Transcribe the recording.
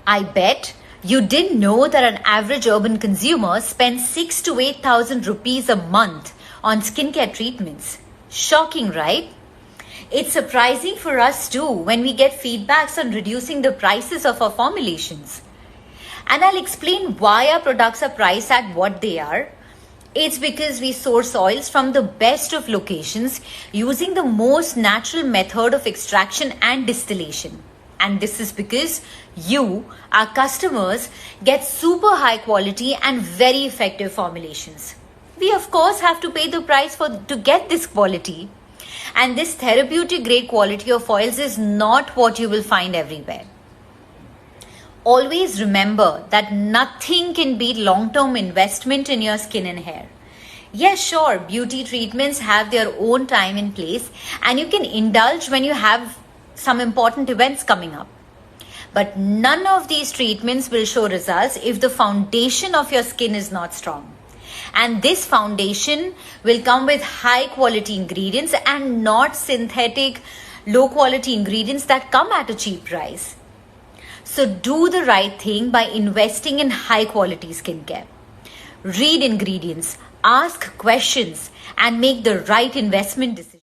I bet you didn't know that an average urban consumer spends 6 to 8,000 rupees a month on skincare treatments. Shocking, right? It's surprising for us too when we get feedbacks on reducing the prices of our formulations. And I'll explain why our products are priced at what they are. It's because we source oils from the best of locations using the most natural method of extraction and distillation. And this is because you, our customers, get super high quality and very effective formulations. We of course have to pay the price to get this quality. And this therapeutic grade quality of oils is not what you will find everywhere. Always remember that nothing can beat long-term investment in your skin and hair. Yes, sure, beauty treatments have their own time and place, and you can indulge when you have some important events coming up. But none of these treatments will show results if the foundation of your skin is not strong. And this foundation will come with high quality ingredients and not synthetic low quality ingredients that come at a cheap price. So do the right thing by investing in high quality skincare. Read ingredients, ask questions, and make the right investment decision.